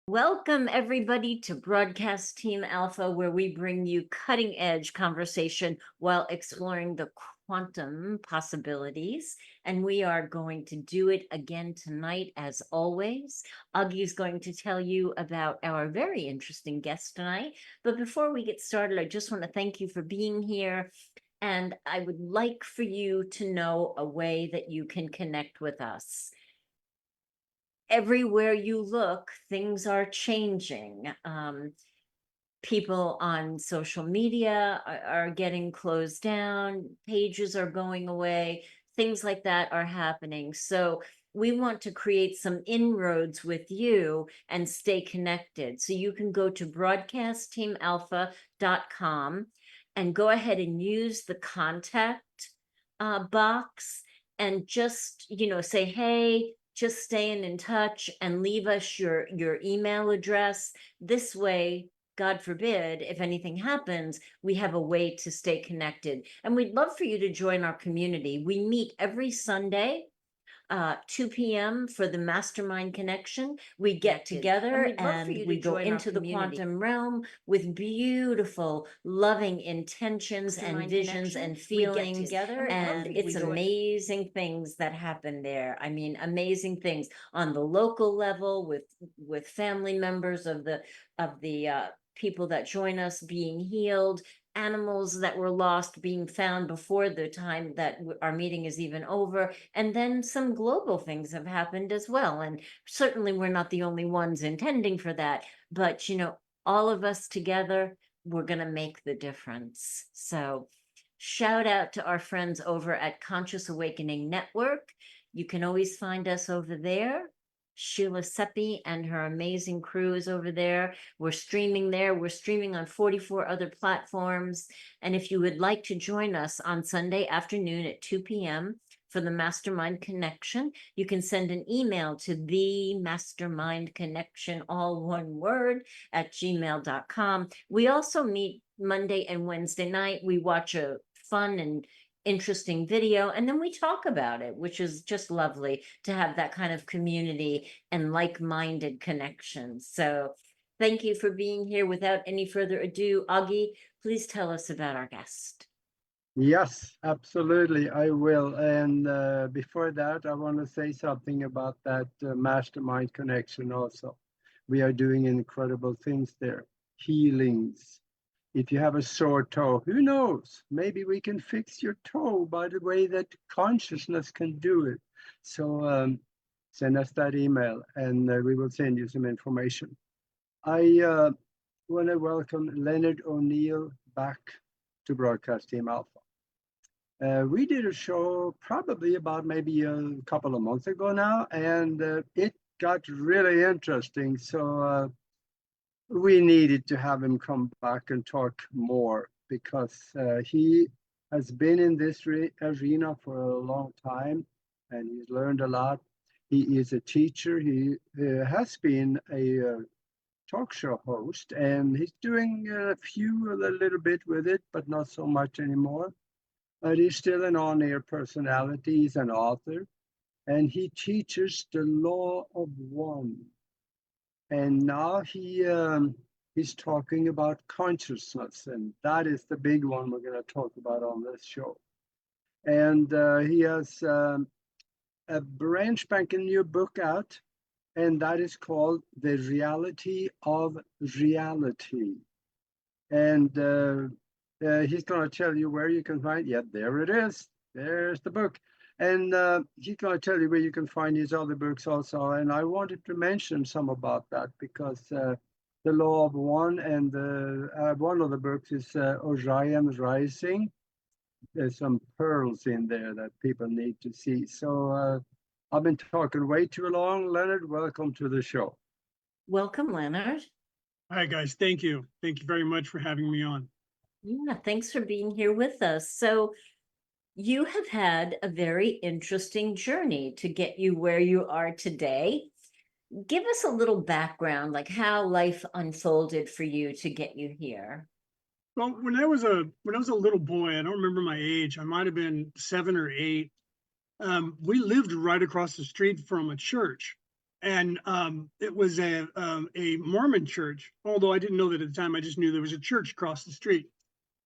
Welcome, everybody, to Broadcast Team Alpha, where we bring you cutting-edge conversation while exploring the quantum possibilities. And we are going to do it again tonight, as always. Aage is going to tell you about our very interesting guest tonight. But before we get started, I just want to thank you for being here. And I would like for you to know a way that you can connect with us. Everywhere you look, things are changing. People on social media are getting closed down, pages are going away, things like that are happening. So we want to create some inroads with you and stay connected. So you can go to broadcastteamalpha.com and go ahead and use the contact box and just, say, hey, just staying in touch and leave us your email address. This way, God forbid, if anything happens, we have a way to stay connected. And we'd love for you to join our community. We meet every Sunday, 2 p.m. for the Mastermind Connection. We get together and we go into the quantum realm with beautiful, loving intentions and visions and feelings. And it's amazing things that happen there. I mean, amazing things on the local level with family members of the people that join us being healed, animals that were lost being found before the time that our meeting is even over. And then some global things have happened as well. And certainly we're not the only ones intending for that, but all of us together, we're going to make the difference. So shout out to our friends over at Conscious Awakening Network. You can always find us over there. Sheila Seppi and her amazing crew is over there. We're streaming there. We're streaming on 44 other platforms. And if you would like to join us on Sunday afternoon at 2 p.m. for the Mastermind Connection, you can send an email to the Mastermind Connection, all one word, at gmail.com. We also meet Monday and Wednesday night. We watch a fun and interesting video, and then we talk about it, which is just lovely to have that kind of community and like-minded connections. So thank you for being here. Without any further ado, Aage, please tell us about our guest. Yes, absolutely, I will. And before that, I want to say something about that Mastermind Connection also. We are doing incredible things there, healings. If you have a sore toe, who knows? Maybe we can fix your toe by the way that consciousness can do it. So send us that email and we will send you some information. I want to welcome Leonard O'Neill back to Broadcast Team Alpha. We did a show probably about maybe a couple of months ago now, and it got really interesting. So we needed to have him come back and talk more because he has been in this arena for a long time and he's learned a lot. He is a teacher. He has been a talk show host, and he's doing a little bit with it, but not so much anymore. But he's still an on-air personality. He's an author, and he teaches the law of one. And now he's talking about consciousness, and that is the big one we're going to talk about on this show. And he has a brand spanking new book out, and that is called The Reality of Reality. And he's going to tell you where you can find. Yeah, there it is. There's the book. And he's going to tell you where you can find his other books also. And I wanted to mention some about that because the Law of One and one of the books is Orion Rising. There's some pearls in there that people need to see. So I've been talking way too long. Leonard, welcome to the show. Welcome, Leonard. Hi, guys. Thank you. Thank you very much for having me on. Yeah, thanks for being here with us. So you have had a very interesting journey to get you where you are today. Give us a little background, like how life unfolded for you to get you here. Well, when I was a little boy, I don't remember my age. I might have been 7 or 8. We lived right across the street from a church, and it was a Mormon church. Although I didn't know that at the time, I just knew there was a church across the street.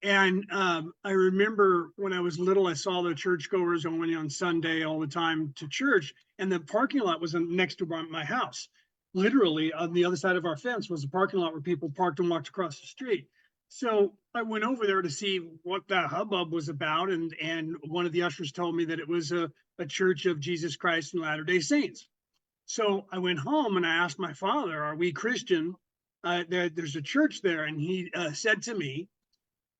And I remember when I was little, I saw the churchgoers going on Sunday all the time to church, and the parking lot was next to my house. Literally, on the other side of our fence was a parking lot where people parked and walked across the street. So I went over there to see what that hubbub was about, and one of the ushers told me that it was a Church of Jesus Christ and Latter-day Saints. So I went home and I asked my father, "Are we Christian? There's a church there," and he said to me,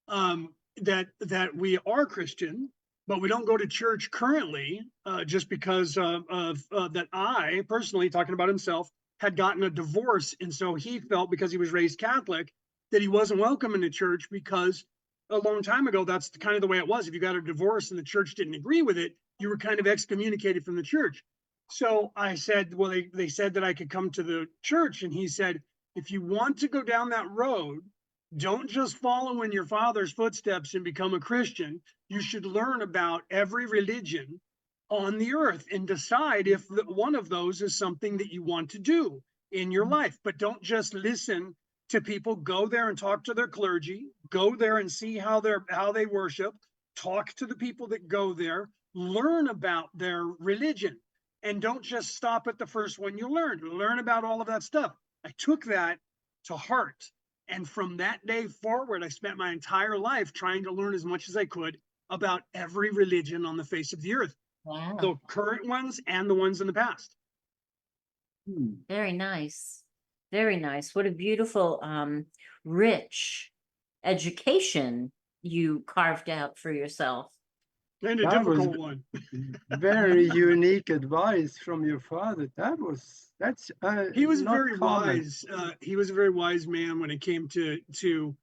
that we are Christian, but we don't go to church currently, just because of that I personally, talking about himself, had gotten a divorce, and so he felt, because he was raised Catholic, that he wasn't welcome in the church, because a long time ago, that's kind of the way it was. If you got a divorce and the church didn't agree with it, you were kind of excommunicated from the church. So I said, well, they said that I could come to the church, and he said, if you want to go down that road, don't just follow in your father's footsteps and become a Christian. You should learn about every religion on the earth and decide if one of those is something that you want to do in your life. But don't just listen to people. Go there and talk to their clergy. Go there and see how they worship. Talk to the people that go there. Learn about their religion. And don't just stop at the first one you learned. Learn about all of that stuff. I took that to heart. And from that day forward, I spent my entire life trying to learn as much as I could about every religion on the face of the earth. Wow. The current ones and the ones in the past. Very nice. Very nice. What a beautiful, rich education you carved out for yourself. And a That was difficult one. Very unique advice from your father. That's He was not very common. wise. He was a very wise man when it came to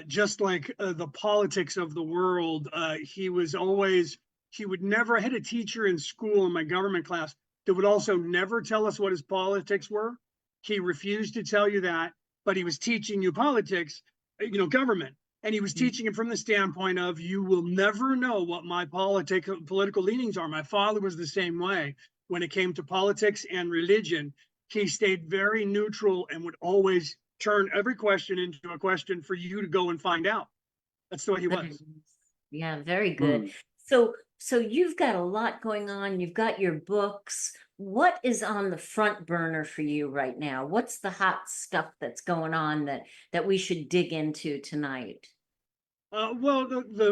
just like the politics of the world. He would never. I had a teacher in school in my government class that would also never tell us what his politics were. He refused to tell you that, but he was teaching you politics, government. And he was teaching it from the standpoint of, you will never know what my political leanings are. My father was the same way. When it came to politics and religion, he stayed very neutral and would always turn every question into a question for you to go and find out. That's the way he was. Yeah, very good. So you've got a lot going on. You've got your books. What is on the front burner for you right now? What's the hot stuff that's going on that we should dig into tonight? Well,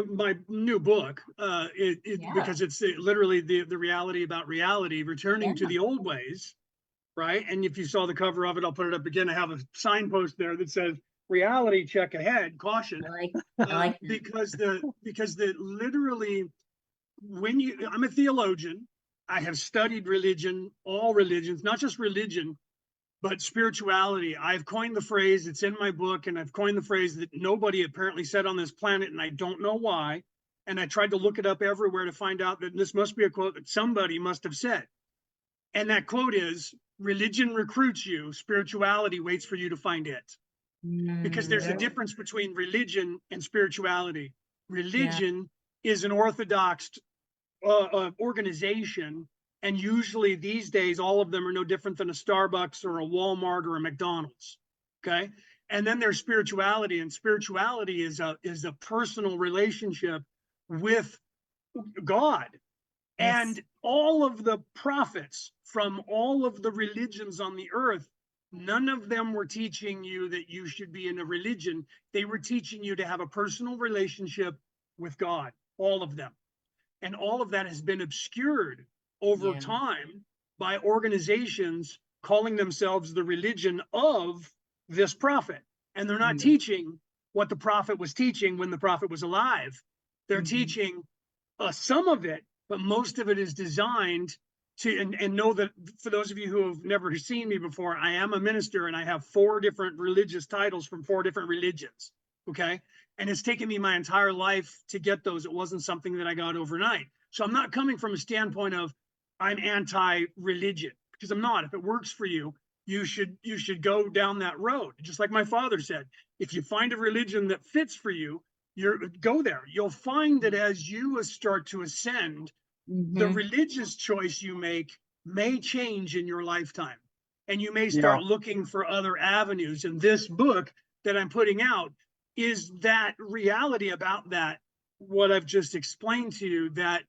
my new book, Yeah. because it's literally the reality about reality, returning to Yeah. the old ways, right? And if you saw the cover of it, I'll put it up again. I have a signpost there that says "Reality check ahead, caution," I like that. because literally, I'm a theologian. I have studied religion, all religions, not just religion, but spirituality. I've coined the phrase, it's in my book, and I've coined the phrase that nobody apparently said on this planet, and I don't know why. And I tried to look it up everywhere to find out that this must be a quote that somebody must have said. And that quote is, religion recruits you, spirituality waits for you to find it. Because there's a difference between religion and spirituality. Religion is an orthodox organization, and usually these days, all of them are no different than a Starbucks or a Walmart or a McDonald's. Okay. And then there's spirituality, and spirituality is a personal relationship with God. Yes. And all of the prophets from all of the religions on the earth, none of them were teaching you that you should be in a religion. They were teaching you to have a personal relationship with God, all of them. And all of that has been obscured over time by organizations calling themselves the religion of this prophet. And they're not teaching what the prophet was teaching when the prophet was alive. They're teaching some of it, but most of it is designed and know that for those of you who have never seen me before, I am a minister and I have 4 different religious titles from 4 different religions. Okay. And it's taken me my entire life to get those. It wasn't something that I got overnight. So I'm not coming from a standpoint of I'm anti-religion, because I'm not. If it works for you, you should go down that road. Just like my father said, if you find a religion that fits for you, go there. You'll find that as you start to ascend, the Mhm. religious choice you make may change in your lifetime, and you may Yeah. start looking for other avenues. And this book that I'm putting out is that reality about that, what I've just explained to you, that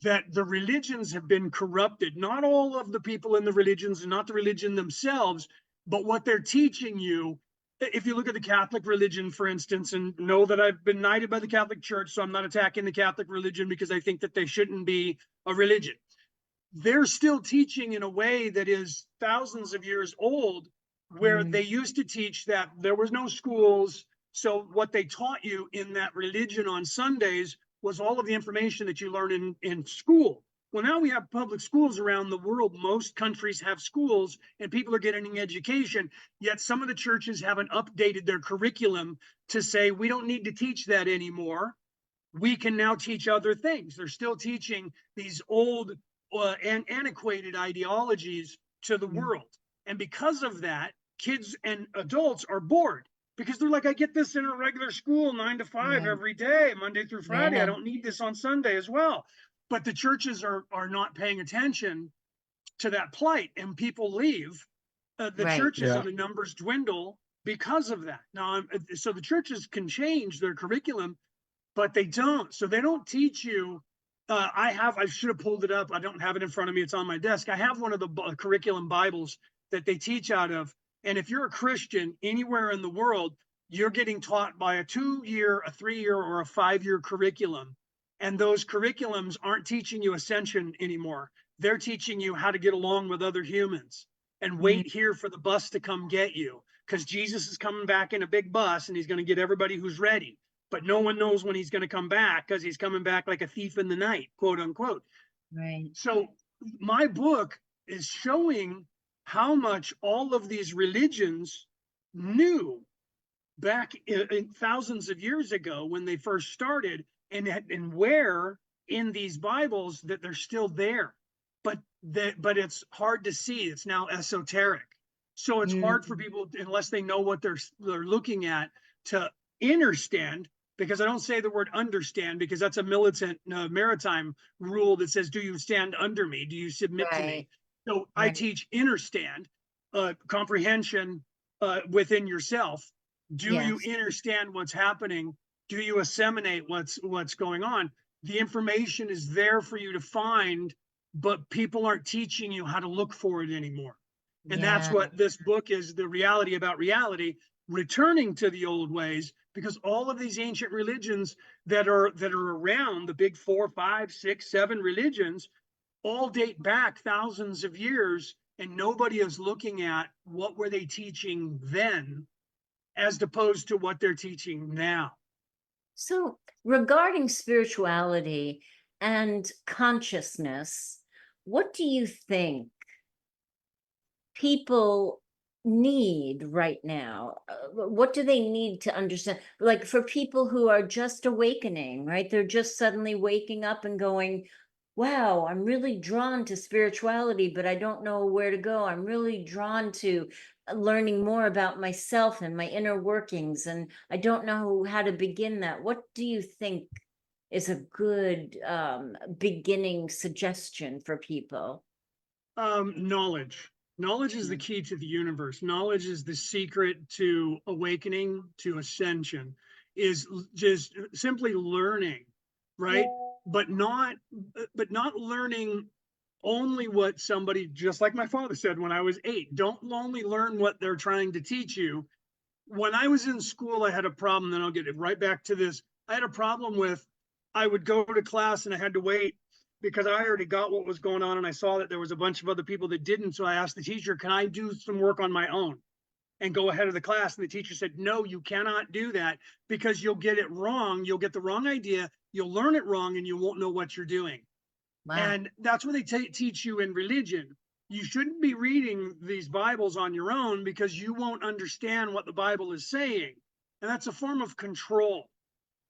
the religions have been corrupted. Not all of the people in the religions and not the religion themselves, but what they're teaching you. If you look at the Catholic religion, for instance, and know that I've been knighted by the Catholic Church, so I'm not attacking the Catholic religion because I think that they shouldn't be a religion. They're still teaching in a way that is thousands of years old, where they used to teach that there was no schools. So what they taught you in that religion on Sundays was all of the information that you learn in school. Well, now we have public schools around the world. Most countries have schools and people are getting education, yet some of the churches haven't updated their curriculum to say, we don't need to teach that anymore. We can now teach other things. They're still teaching these old and antiquated ideologies to the world. And because of that, kids and adults are bored, because they're like, I get this in a regular school 9 to 5 Right. every day, Monday through Friday. I Yeah. don't need this on Sunday as well. But the churches are not paying attention to that plight, and people leave. The Right. churches Yeah. and the numbers dwindle because of that. Now, so the churches can change their curriculum, but they don't. So they don't teach you. I should have pulled it up. I don't have it in front of me. It's on my desk. I have one of the curriculum Bibles that they teach out of. And if you're a Christian anywhere in the world, you're getting taught by a 2-year, a 3-year, or a 5-year curriculum. And those curriculums aren't teaching you ascension anymore. They're teaching you how to get along with other humans and wait here for the bus to come get you, because Jesus is coming back in a big bus and he's going to get everybody who's ready. But no one knows when he's going to come back, because he's coming back like a thief in the night, quote unquote. Right. So my book is showing how much all of these religions knew back in thousands of years ago when they first started, and where in these Bibles that they're still there, but it's hard to see. It's now esoteric, so it's hard for people, unless they know what they're looking at, to understand. Because I don't say the word understand, because that's a militant maritime rule that says, do you stand under me? Do you submit to me? Right. So I teach understand, comprehension within yourself. Do you Yes. understand what's happening? Do you assimilate what's going on? The information is there for you to find, but people aren't teaching you how to look for it anymore. And that's Yeah. what this book is, the reality about reality, returning to the old ways, because all of these ancient religions that are around, the big 4, 5, 6, 7 religions, all date back thousands of years, and nobody is looking at what were they teaching then as opposed to what they're teaching now. So, regarding spirituality and consciousness, what do you think people need right now? What do they need to understand? Like for people who are just awakening, right? They're just suddenly waking up and going, wow, I'm really drawn to spirituality, but I don't know where to go. I'm really drawn to learning more about myself and my inner workings, and I don't know how to begin that. What do you think is a good beginning suggestion for people? Knowledge. Knowledge is the key to the universe. Knowledge is the secret to awakening, to ascension, is just simply learning, right? But not learning only what somebody, just like my father said when I was 8, don't only learn what they're trying to teach you. When I was in school, I had a problem, then I'll get it right back to this. I had a problem with, I would go to class and I had to wait because I already got what was going on, and I saw that there was a bunch of other people that didn't. So I asked the teacher, can I do some work on my own and go ahead of the class? And the teacher said, no, you cannot do that, because you'll get it wrong. You'll get the wrong idea. You'll learn it wrong, and you won't know what you're doing. Wow. And that's what they teach you in religion. You shouldn't be reading these Bibles on your own because you won't understand what the Bible is saying. And that's a form of control.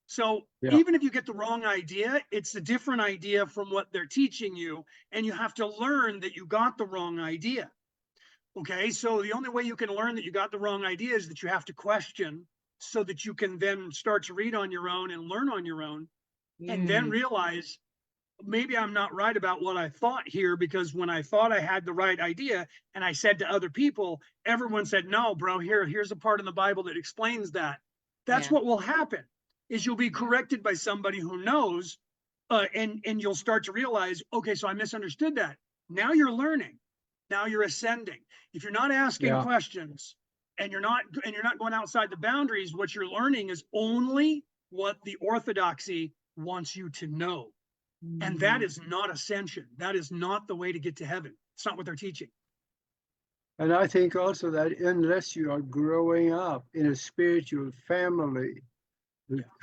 So Yeah. even if you get the wrong idea, it's a different idea from what they're teaching you. And you have to learn that you got the wrong idea. Okay. So the only way you can learn that you got the wrong idea is that you have to question so that you can then start to read on your own and learn on your own. And then realize maybe I'm not right about what I thought here, because when I thought I had the right idea and I said to other people, everyone said, no, bro, here's a part in the Bible that explains that. That's Yeah. what will happen, is you'll be corrected by somebody who knows, and you'll start to realize, okay, so I misunderstood that. Now you're learning. Now you're ascending. If you're not asking Yeah. questions and you're not going outside the boundaries, what you're learning is only what the orthodoxy wants you to know. And that is not ascension. That is not the way to get to heaven. It's not what they're teaching. And I think also that unless you are growing up in a spiritual family,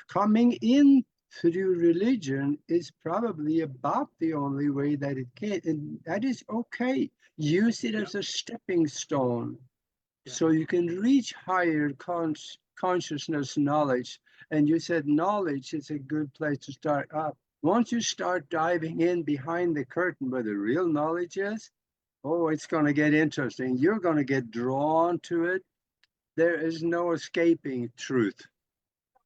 coming in through religion is probably about the only way that it can. And that is okay. Use it as a stepping stone so you can reach higher consciousness knowledge. And you said knowledge is a good place to start up. Once you start diving in behind the curtain where the real knowledge is, oh, it's going to get interesting. You're going to get drawn to it. There is no escaping truth.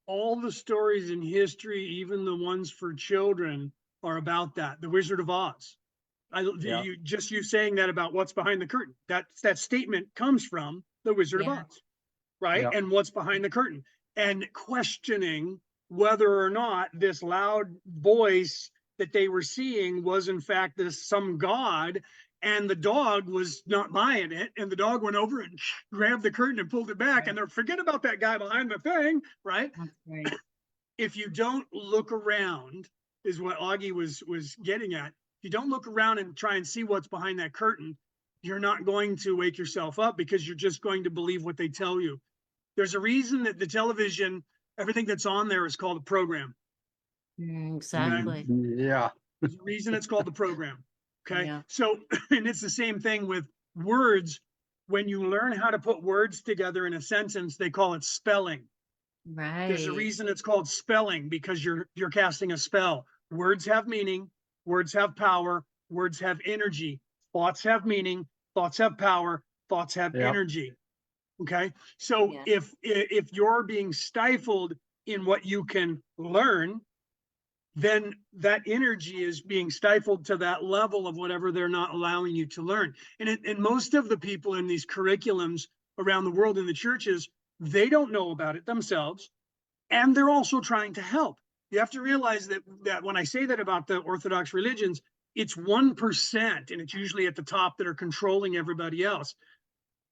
All the stories in history, even the ones for children, are about that. The Wizard of Oz. You saying that about what's behind the curtain. That statement comes from the Wizard of Oz, right? Yeah. And what's behind the curtain, and questioning whether or not this loud voice that they were seeing was in fact some god. And the dog was not buying it. And the dog went over and grabbed the curtain and pulled it back. And they're, forget about that guy behind the thing, right? That's right. If you don't look around, is what Aage was getting at. If you don't look around and try and see what's behind that curtain, you're not going to wake yourself up, because you're just going to believe what they tell you. There's a reason that the television, everything that's on there is called a program. Exactly. Yeah. There's a reason it's called the program. Okay. Yeah. So, and it's the same thing with words. When you learn how to put words together in a sentence, they call it spelling. Right. There's a reason it's called spelling, because you're casting a spell. Words have meaning, words have power, words have energy. Thoughts have meaning, thoughts have power, thoughts have energy. Okay. So if you're being stifled in what you can learn, then that energy is being stifled to that level of whatever they're not allowing you to learn. And most of the people in these curriculums around the world in the churches, they don't know about it themselves, and they're also trying to help. You have to realize that when I say that about the Orthodox religions, it's 1%, and it's usually at the top, that are controlling everybody else.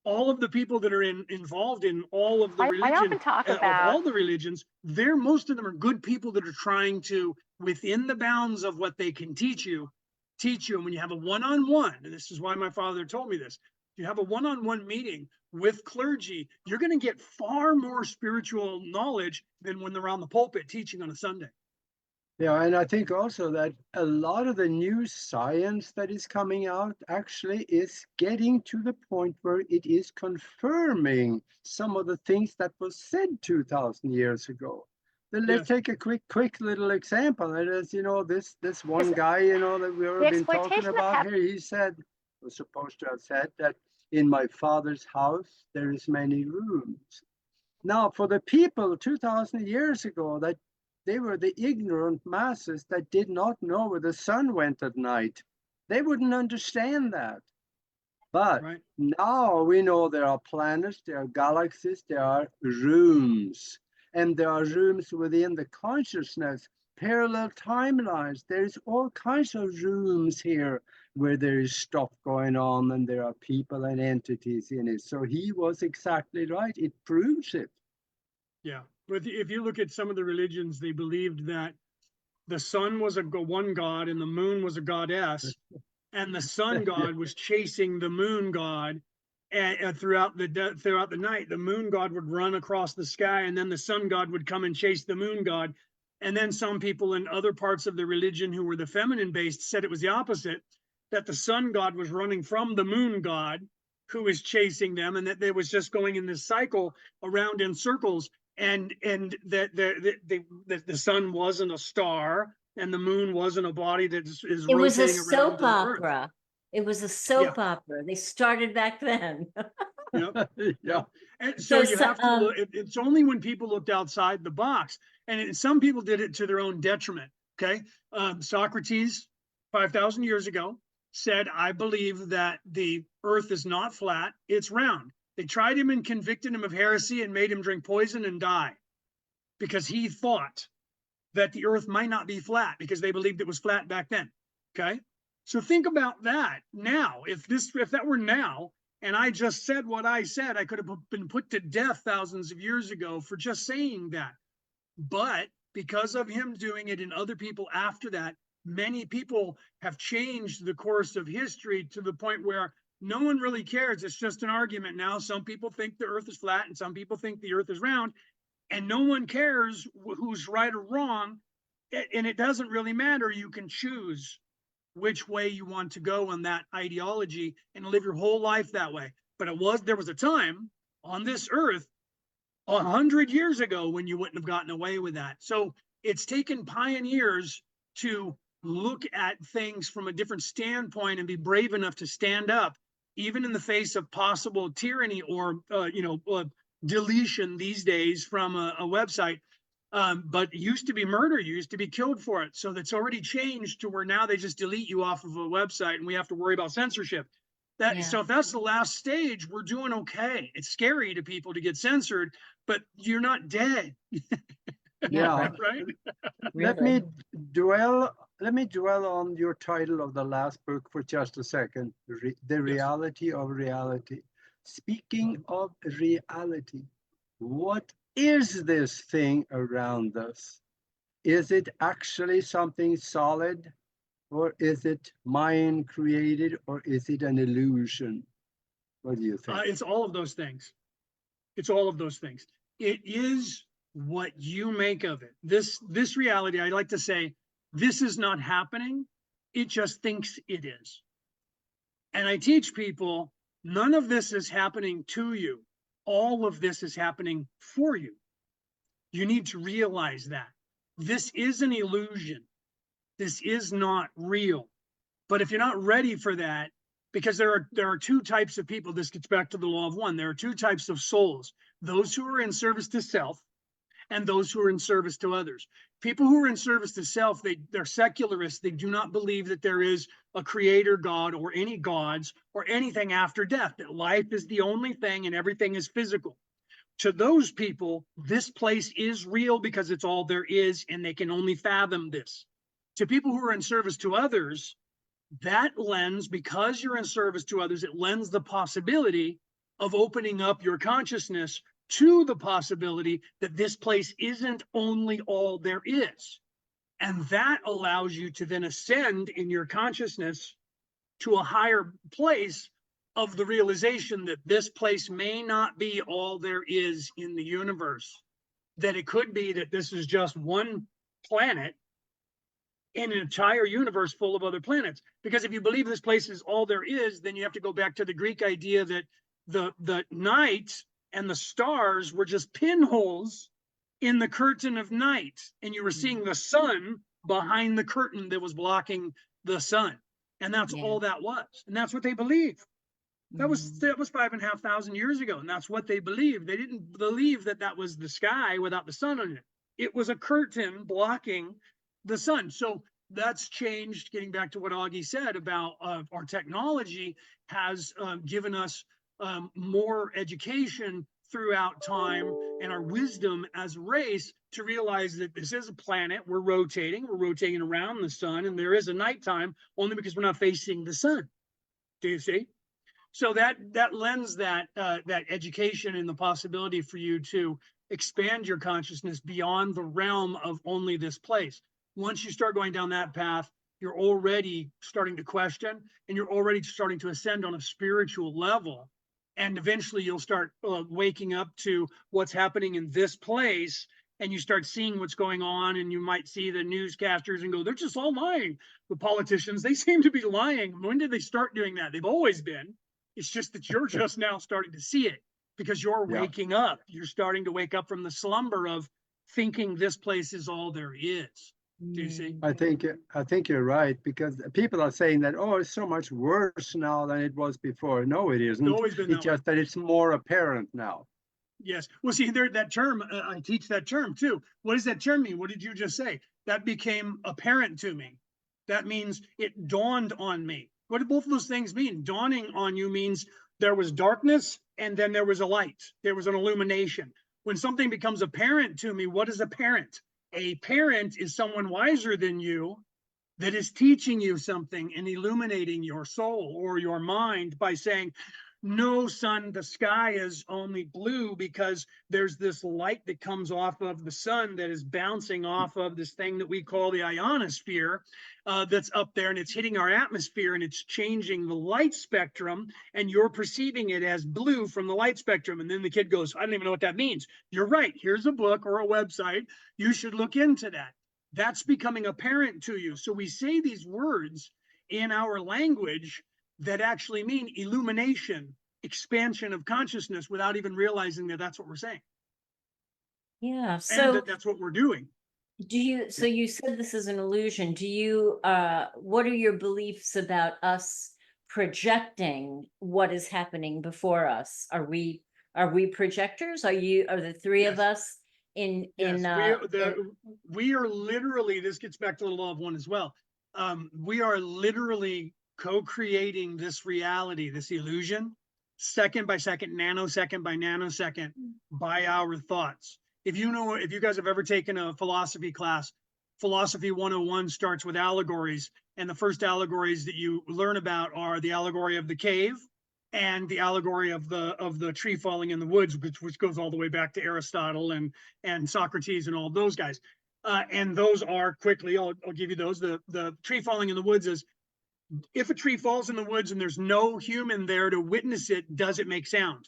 All of the people that are involved in all of the religion, I often talk of about all the religions, most of them are good people that are trying to, within the bounds of what they can teach you. And when you have a one-on-one, and this is why my father told me this, you have a one-on-one meeting with clergy, you're going to get far more spiritual knowledge than when they're on the pulpit teaching on a Sunday. Yeah, and I think also that a lot of the new science that is coming out actually is getting to the point where it is confirming some of the things that was said 2,000 years ago. Then let's take a quick little example. And as you know, this one guy, that we've been talking about here, he said, was supposed to have said that in my father's house there is many rooms. Now, for the people 2,000 years ago, that they were the ignorant masses that did not know where the sun went at night. They wouldn't understand that. But now we know there are planets, there are galaxies, there are rooms. And there are rooms within the consciousness, parallel timelines. There's all kinds of rooms here where there is stuff going on, and there are people and entities in it. So he was exactly right. It proves it. Yeah. But if you look at some of the religions, they believed that the sun was one god and the moon was a goddess, and the sun god was chasing the moon god. And throughout the night, the moon god would run across the sky, and then the sun god would come and chase the moon god. And then some people in other parts of the religion who were the feminine based said it was the opposite, that the sun god was running from the moon god who was chasing them, and that they was just going in this cycle around in circles, and that the sun wasn't a star and the moon wasn't a body that is It was a rotating around soap the earth. opera. It was a soap opera. They started back then. Yep. Yeah. And so So, you have to look, it's only when people looked outside the box, and some people did it to their own detriment. Okay. Socrates, 5,000 years ago, said, I believe that the earth is not flat, it's round. They tried him and convicted him of heresy and made him drink poison and die because he thought that the earth might not be flat because they believed it was flat back then. Okay. So think about that now. If that were now, and I just said what I said, I could have been put to death thousands of years ago for just saying that. But because of him doing it and other people after that, many people have changed the course of history to the point where no one really cares. It's just an argument now. Some people think the earth is flat and some people think the earth is round, and no one cares who's right or wrong. And it doesn't really matter. You can choose which way you want to go on that ideology and live your whole life that way. But there was a time on this earth 100 years ago when you wouldn't have gotten away with that. So it's taken pioneers to look at things from a different standpoint and be brave enough to stand up, even in the face of possible tyranny or deletion these days from a website. But it used to be murder. You used to be killed for it. So that's already changed to where now they just delete you off of a website and we have to worry about censorship. So if that's the last stage, we're doing okay. It's scary to people to get censored, but you're not dead. Yeah. Right? Let me dwell on your title of the last book for just a second. The Reality of Reality. Speaking of reality, what is this thing around us? Is it actually something solid, or is it mind created, or is it an illusion? What do you think? It's all of those things. It's all of those things. It is what you make of it. This reality, I like to say, this is not happening. It just thinks it is. And I teach people, none of this is happening to you. All of this is happening for you. You need to realize that. This is an illusion. This is not real. But if you're not ready for that, because there are two types of people, this gets back to the law of one. There are two types of souls, those who are in service to self and those who are in service to others. People who are in service to self, they're secularists. They do not believe that there is a creator God or any gods or anything after death, that life is the only thing and everything is physical. To those people, this place is real because it's all there is, and they can only fathom this. To people who are in service to others, that lends, because you're in service to others, it lends the possibility of opening up your consciousness to the possibility that this place isn't only all there is. And that allows you to then ascend in your consciousness to a higher place of the realization that this place may not be all there is in the universe, that it could be that this is just one planet in an entire universe full of other planets. Because if you believe this place is all there is, then you have to go back to the Greek idea that the night and the stars were just pinholes in the curtain of night, and you were seeing the sun behind the curtain that was blocking the sun. And that's all that was. And that's what they believed. That was 5,500 years ago, and that's what they believed. They didn't believe that that was the sky without the sun on it. It was a curtain blocking the sun. So that's changed. Getting back to what Aage said about our technology has given us more education throughout time and our wisdom as a race to realize that this is a planet. We're rotating around the sun, and there is a nighttime only because we're not facing the sun. Do you see? So that lends that education and the possibility for you to expand your consciousness beyond the realm of only this place. Once you start going down that path, you're already starting to question, and you're already starting to ascend on a spiritual level. And eventually you'll start waking up to what's happening in this place and you start seeing what's going on, and you might see the newscasters and go, they're just all lying. The politicians, they seem to be lying. When did they start doing that? They've always been. It's just that you're just now starting to see it because you're Yeah. waking up. You're starting to wake up from the slumber of thinking this place is all there is. Do you see? I think you're right, because people are saying that, oh, it's so much worse now than it was before. No, it isn't. It's always been It's that way. just that it's more apparent now. Yes. Well, see, there that term, I teach that term too. What does that term mean? What did you just say? That became apparent to me. That means it dawned on me. What do both of those things mean? Dawning on you means there was darkness and then there was a light. There was an illumination. When something becomes apparent to me, what is apparent? A parent is someone wiser than you that is teaching you something and illuminating your soul or your mind by saying, no, son, the sky is only blue because there's this light that comes off of the sun that is bouncing off of this thing that we call the ionosphere that's up there, and it's hitting our atmosphere and it's changing the light spectrum, and you're perceiving it as blue from the light spectrum. And then the kid goes, I don't even know what that means. You're right. Here's a book or a website. You should look into that. That's becoming apparent to you. So we say these words in our language that actually mean illumination, expansion of consciousness, without even realizing that that's what we're saying. Yeah. And So that's what we're doing. so you said this is an illusion. What are your beliefs about us projecting what is happening before us? Are we projectors? Are the three of Yes. us in We are literally, this gets back to the law of one as well. We are literally co-creating this reality, this illusion, second by second, nanosecond by nanosecond, by our thoughts. If you guys have ever taken a philosophy class, Philosophy 101 starts with allegories, and the first allegories that you learn about are the allegory of the cave and the allegory of the tree falling in the woods, which goes all the way back to Aristotle and Socrates and all those guys. And those are quickly, I'll give you those. The tree falling in the woods is, if a tree falls in the woods and there's no human there to witness it, does it make sound?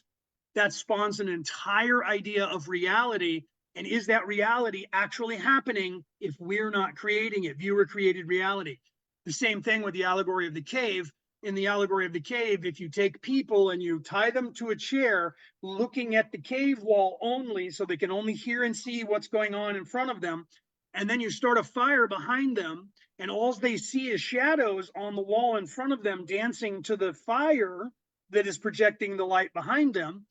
That spawns an entire idea of reality. And is that reality actually happening if we're not creating it? Viewer created reality. The same thing with the allegory of the cave. In the allegory of the cave, if you take people and you tie them to a chair looking at the cave wall only, so they can only hear and see what's going on in front of them, and then you start a fire behind them, and all they see is shadows on the wall in front of them dancing to the fire that is projecting the light behind them,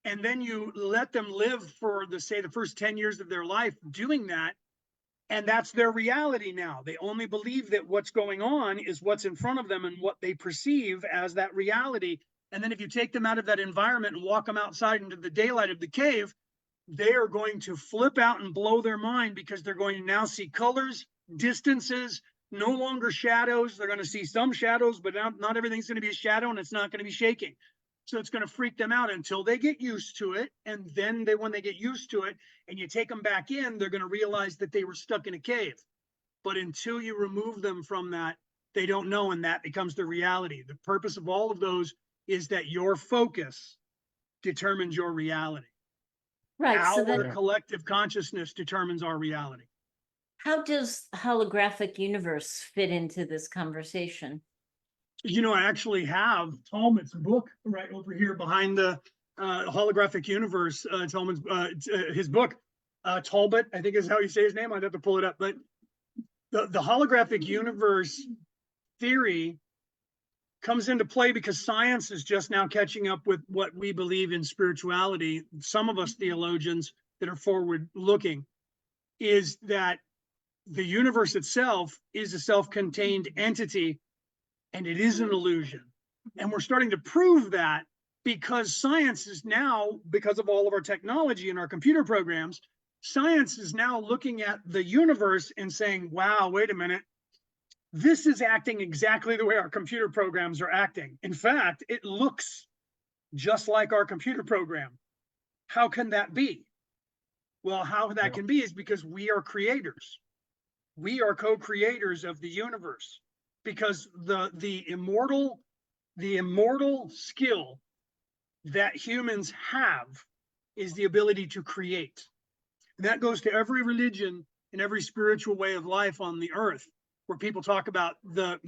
and then you let them live for the first 10 years of their life doing that, and that's their reality now. They only believe that what's going on is what's in front of them and what they perceive as that reality. And then if you take them out of that environment and walk them outside into the daylight of the cave, they are going to flip out and blow their mind, because they're going to now see colors, distances, no longer shadows. They're going to see some shadows, but not everything's going to be a shadow, and it's not going to be shaking. So it's going to freak them out until they get used to it. And then when they get used to it and you take them back in, they're going to realize that they were stuck in a cave. But until you remove them from that, they don't know, and that becomes the reality. The purpose of all of those is that your focus determines your reality. right? So Our then collective consciousness determines our reality. how does Holographic Universe fit into this conversation? I actually have Talmad's book right over here behind the Holographic Universe. Talmad's his book. Talbot, I think is how you say his name. I'd have to pull it up. But the Holographic Universe theory comes into play because science is just now catching up with what we believe in spirituality. Some of us theologians that are forward looking, is that the universe itself is a self-contained entity, and it is an illusion. And we're starting to prove that, because science is now, because of all of our technology and our computer programs, science is now looking at the universe and saying, wow, wait a minute, this is acting exactly the way our computer programs are acting. In fact, it looks just like our computer program. How can that be? Well, how that can be is because we are creators. We are co-creators of the universe, because the immortal skill that humans have is the ability to create. And that goes to every religion and every spiritual way of life on the earth, where people talk about the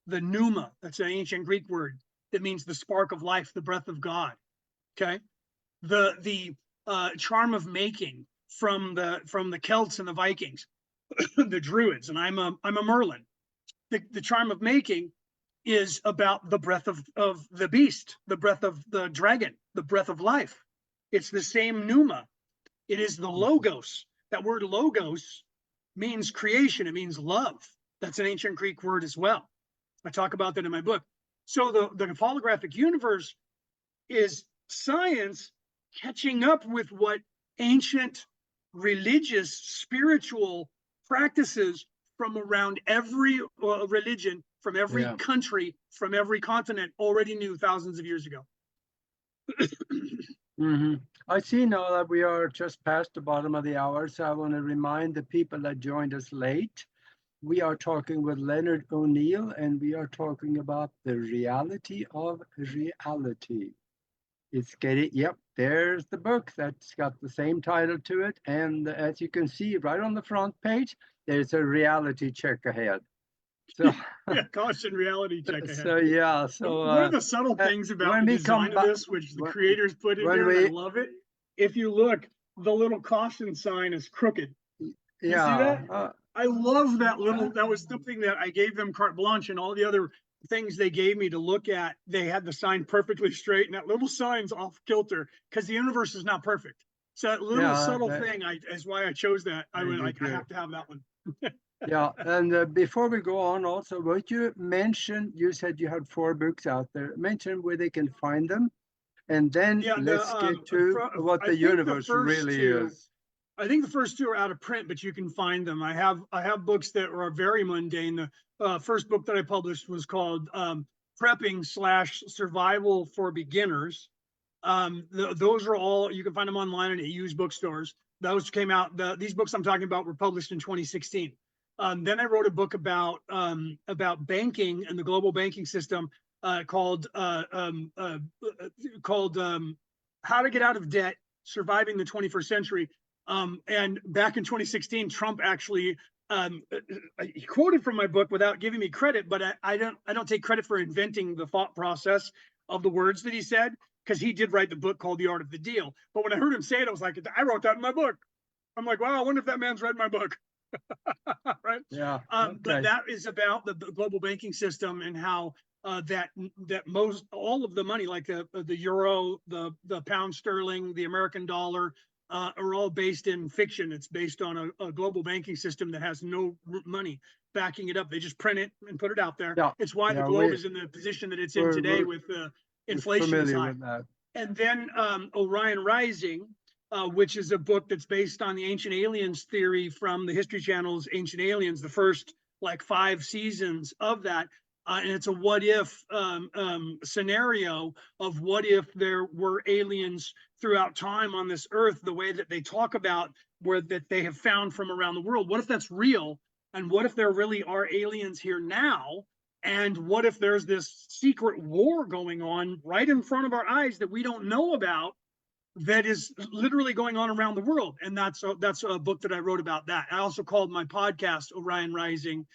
pneuma. That's an ancient Greek word that means the spark of life, the breath of God. Okay, the charm of making from the Celts and the Vikings, the Druids, and I'm a Merlin. The charm of making is about the breath of the beast, the breath of the dragon, the breath of life. It's the same pneuma. It is the logos. That word logos means creation. It means love. That's an ancient Greek word as well. I talk about that in my book. So the holographic universe is science catching up with what ancient religious, spiritual practices from around every religion, from every country, from every continent already knew thousands of years ago. I see now that we are just past the bottom of the hour, so I want to remind the people that joined us late. We are talking with Leonard O'Neill, and we are talking about the reality of reality. It's getting, yep, there's the book that's got the same title to it. And as you can see right on the front page, there's a reality check ahead. So, yeah, caution, reality check ahead. So, yeah. So, one of the subtle things about the design of this, which the creators put in here, and I love it. If you look, the little caution sign is crooked. You see that? I love that little, that was something that I gave them carte blanche, and all the other things they gave me to look at, they had the sign perfectly straight, and that little sign's off kilter because the universe is not perfect. So that little subtle thing is why I chose that. I have to have that one. Yeah, and before we go on, also, would you mention, you said you had 4 books out there, mention where they can find them, and then let's get to what the universe really is. I think the first 2 are out of print, but you can find them. I have books that are very mundane. The first book that I published was called Prepping/Survival for Beginners. Those are all, you can find them online at used bookstores. Those came out, these books I'm talking about were published in 2016. Then I wrote a book about banking and the global banking system called How to Get Out of Debt, Surviving the 21st Century. And back in 2016, Trump actually he quoted from my book without giving me credit, but I don't take credit for inventing the thought process of the words that he said, because he did write the book called The Art of the Deal. But when I heard him say it, I was like, I wrote that in my book. I'm like, wow, I wonder if that man's read my book. Right? Yeah. But that is about the global banking system and how that most all of the money, like the euro, the pound sterling, the American dollar, are all based in fiction. It's based on a global banking system that has no money backing it up. They just print it and put it out there. Yeah. It's why the globe is in the position that it's in today with inflation is high. With that. And then Orion Rising, which is a book that's based on the Ancient Aliens theory from the History Channel's Ancient Aliens, the first like 5 seasons of that. And it's a what if scenario of what if there were aliens throughout time on this earth, the way that they talk about that they have found from around the world. What if that's real? And what if there really are aliens here now? And what if there's this secret war going on right in front of our eyes that we don't know about, that is literally going on around the world? And that's a book that I wrote about that. I also called my podcast Orion Rising,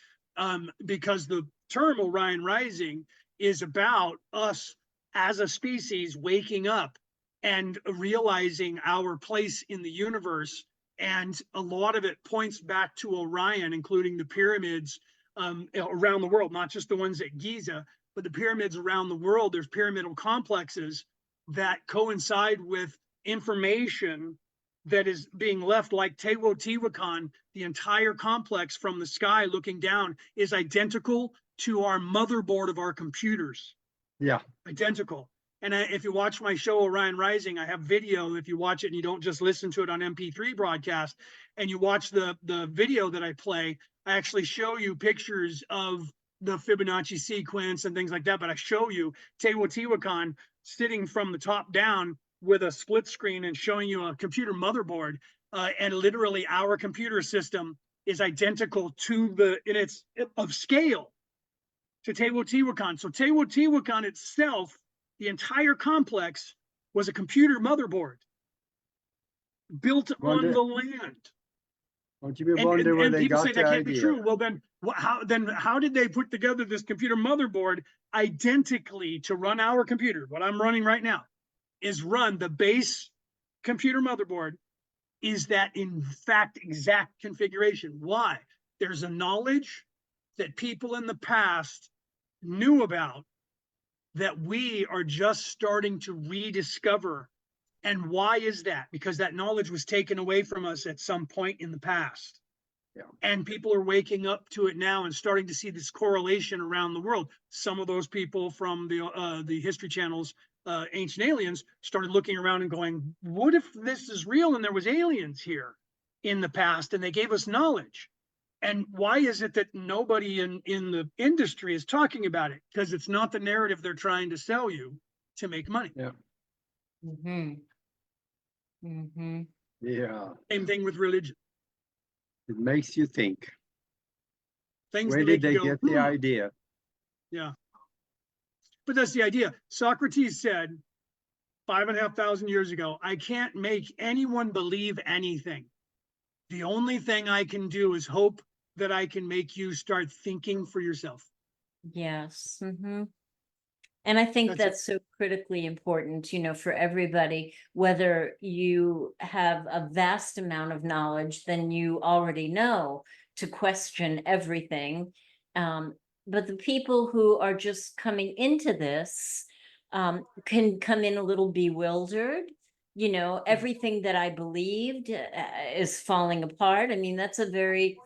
because the term Orion Rising is about us as a species waking up and realizing our place in the universe. And a lot of it points back to Orion, including the pyramids around the world, not just the ones at Giza, but the pyramids around the world. There's pyramidal complexes that coincide with information that is being left, like Teotihuacan. The entire complex from the sky looking down is identical to our motherboard of our computers. Yeah. Identical. And if you watch my show, Orion Rising, I have video. If you watch it and you don't just listen to it on MP3 broadcast, and you watch the video that I play, I actually show you pictures of the Fibonacci sequence and things like that. But I show you Teotihuacan sitting from the top down with a split screen and showing you a computer motherboard. And literally our computer system is identical to it's of scale to Teotihuacan. So Teotihuacan itself, the entire complex, was a computer motherboard built on Wonder, the land. won't you And, wonder where and they people got say the that can't be idea? true. Well, then how did they put together this computer motherboard identically to run our computer? What I'm running right now is run the base computer motherboard is that in fact exact configuration. Why? There's a knowledge that people in the past knew about that we are just starting to rediscover. And why is that? Because that knowledge was taken away from us at some point in the past. Yeah. And people are waking up to it now and starting to see this correlation around the world. Some of those people from the History Channel's Ancient Aliens started looking around and going, what if this is real and there was aliens here in the past and they gave us knowledge? And why is it that nobody in the industry is talking about it? Because it's not the narrative they're trying to sell you to make money. Yeah. Mm-hmm. Mm-hmm. Yeah. Same thing with religion. It makes you think. Things Where that did make they you go, get the idea? Yeah. But that's the idea. Socrates said 5,500 years ago, I can't make anyone believe anything. The only thing I can do is hope that I can make you start thinking for yourself. Yes. Mm-hmm. And I think That's that's so critically important, for everybody, whether you have a vast amount of knowledge than you already know, to question everything. But the people who are just coming into this can come in a little bewildered. Everything that I believed is falling apart. I mean, that's a very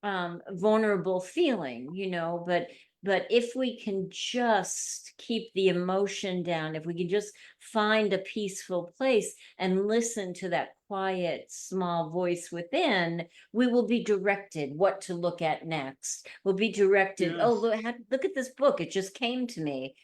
vulnerable feeling, but if we can just keep the emotion down, if we can just find a peaceful place and listen to that quiet, small voice within, we will be directed what to look at next. We'll be directed, oh, look at this book. It just came to me.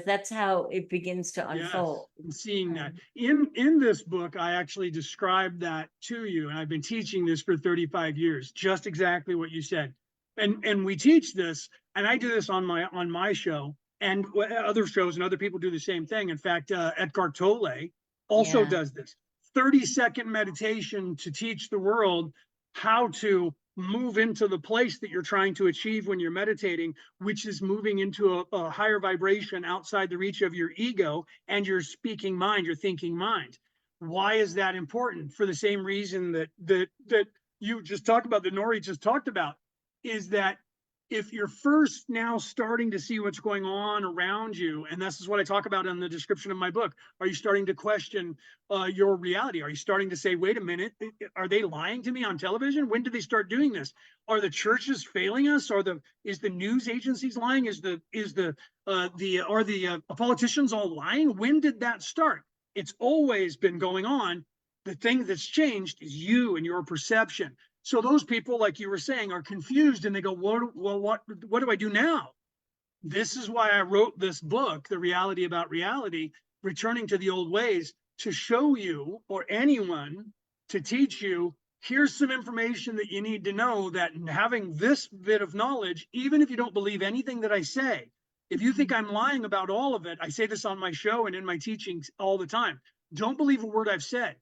That's how it begins to unfold. Yes, I'm seeing that. In this book, I actually described that to you, and I've been teaching this for 35 years, just exactly what you said. And we teach this, and I do this on my show, and other shows, and other people do the same thing. In fact, Eckhart Tolle also Yeah. does this 30-second meditation to teach the world how to move into the place that you're trying to achieve when you're meditating, which is moving into a higher vibration outside the reach of your ego and your speaking mind, your thinking mind. Why is that important? For the same reason that you just talked about, that Nori just talked about, is that if you're first now starting to see what's going on around you, and this is what I talk about in the description of my book, are you starting to question your reality? Are you starting to say, wait a minute, are they lying to me on television? When did they start doing this? Are the churches failing us? Is the news agencies lying? Are the politicians all lying? When did that start? It's always been going on. The thing that's changed is you and your perception. So those people, like you were saying, are confused and they go, what do I do now? This is why I wrote this book, The Reality About Reality, Returning to the Old Ways, to show you, or anyone, to teach you, here's some information that you need to know, that having this bit of knowledge, even if you don't believe anything that I say, if you think I'm lying about all of it, I say this on my show and in my teachings all the time, don't believe a word I've said.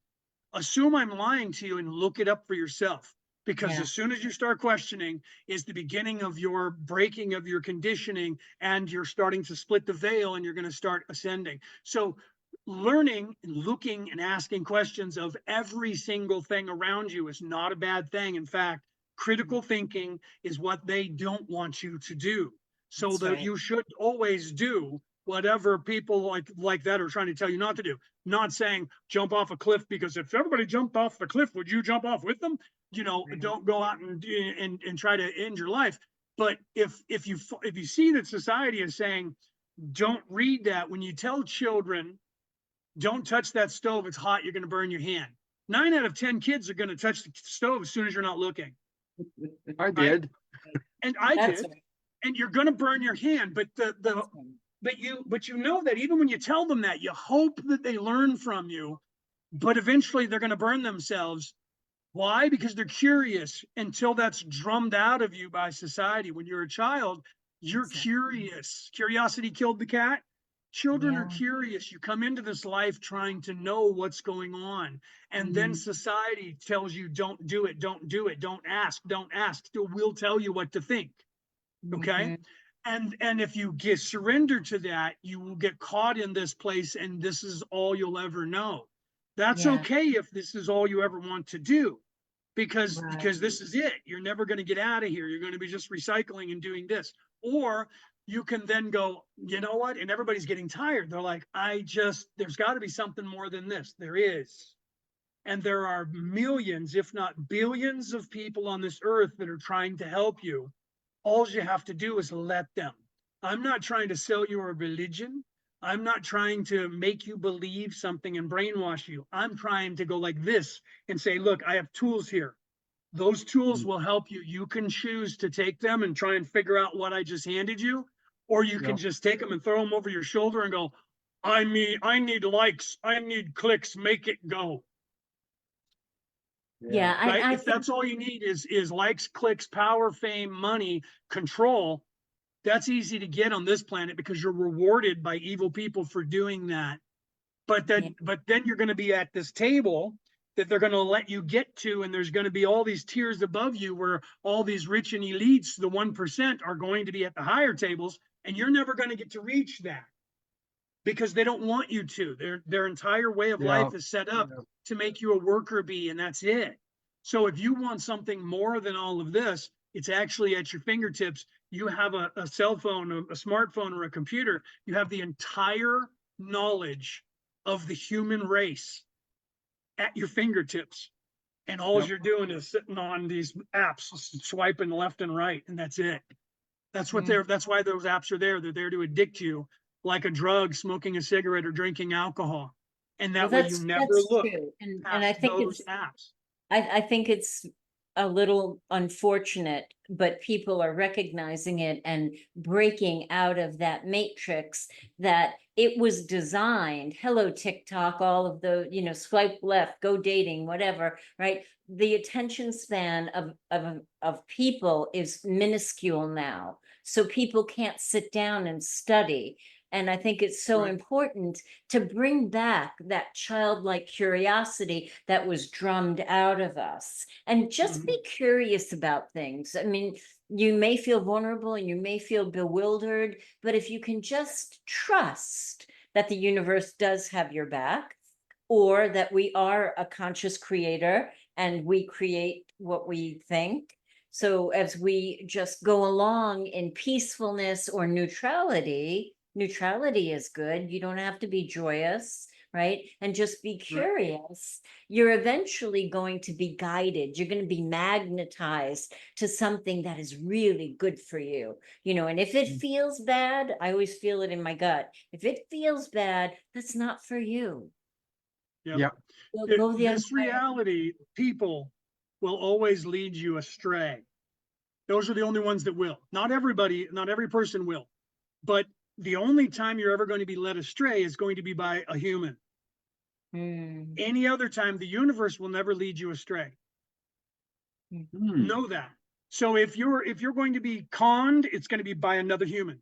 Assume I'm lying to you and look it up for yourself. Because as soon as you start questioning is the beginning of your breaking of your conditioning, and you're starting to split the veil and you're going to start ascending. So learning and looking and asking questions of every single thing around you is not a bad thing. In fact, critical thinking is what they don't want you to do. So That's that right. you should always do whatever people like that are trying to tell you not to do. Not saying jump off a cliff, because if everybody jumped off the cliff, would you jump off with them? Don't go out and try to end your life. But if you see that society is saying, don't read that, when you tell children, don't touch that stove, it's hot, you're going to burn your hand. 9 out of 10 kids are going to touch the stove as soon as you're not looking. I did. And I That's did. right. And you're going to burn your hand. But but you know that even when you tell them that, you hope that they learn from you, but eventually they're going to burn themselves. Why? Because they're curious, until that's drummed out of you by society. When you're a child, you're Exactly. curious. Curiosity killed the cat. Children are Yeah. curious. You come into this life trying to know what's going on. And then society tells you, don't do it, don't do it, don't ask, don't ask. We'll tell you what to think. Okay. Mhm. And if you get surrender to that, you will get caught in this place, and this is all you'll ever know. That's Yeah. okay if this is all you ever want to do, because Right. this is it. You're never going to get out of here. You're going to be just recycling and doing this. Or you can then go, you know what? And everybody's getting tired. They're like, there's got to be something more than this. There is. And there are millions, if not billions, of people on this earth that are trying to help you. All you have to do is let them. I'm not trying to sell you a religion. I'm not trying to make you believe something and brainwash you. I'm trying to go like this and say, look, I have tools here. Those tools will help you. You can choose to take them and try and figure out what I just handed you, or you can Yeah. just take them and throw them over your shoulder and go, I need likes, I need clicks, make it go. Yeah. Right? I If think, that's all you need is likes, clicks, power, fame, money, control, that's easy to get on this planet because you're rewarded by evil people for doing that. But yeah. then you're going to be at this table that they're going to let you get to, and there's going to be all these tiers above you where all these rich and elites, the 1%, are going to be at the higher tables, and you're never going to get to reach that because they don't want you to. Their entire way of Yeah. life is set up Yeah. to make you a worker bee, and that's it. So if you want something more than all of this, it's actually at your fingertips. You have a cell phone, a smartphone, or a computer. You have the entire knowledge of the human race at your fingertips. And all Yep. you're doing is sitting on these apps, swiping left and right, and that's it. Mm. That's why those apps are there. They're there to addict you like a drug, smoking a cigarette, or drinking alcohol. And Well, that way you never that's look true. And I past think those it's apps. I think it's a little unfortunate, but people are recognizing it and breaking out of that matrix that it was designed. Hello, TikTok, all of the, swipe left, go dating, whatever, right? The attention span of people is minuscule now. So people can't sit down and study. And I think it's so Right. important to bring back that childlike curiosity that was drummed out of us and just be curious about things. I mean, you may feel vulnerable and you may feel bewildered, but if you can just trust that the universe does have your back, or that we are a conscious creator and we create what we think. So as we just go along in peacefulness or neutrality, neutrality is good. You don't have to be joyous, right? And just be Right. curious. You're eventually going to be guided. You're going to be magnetized to something that is really good for you. And if it feels bad, I always feel it in my gut. If it feels bad, that's not for you. Yep. Yeah. Go the other This way. reality, people will always lead you astray. Those are the only ones that will. Not everybody, not every person will. But the only time you're ever going to be led astray is going to be by a human. Hmm. Any other time, the universe will never lead you astray. Hmm. Know that. So if you're going to be conned, it's going to be by another human.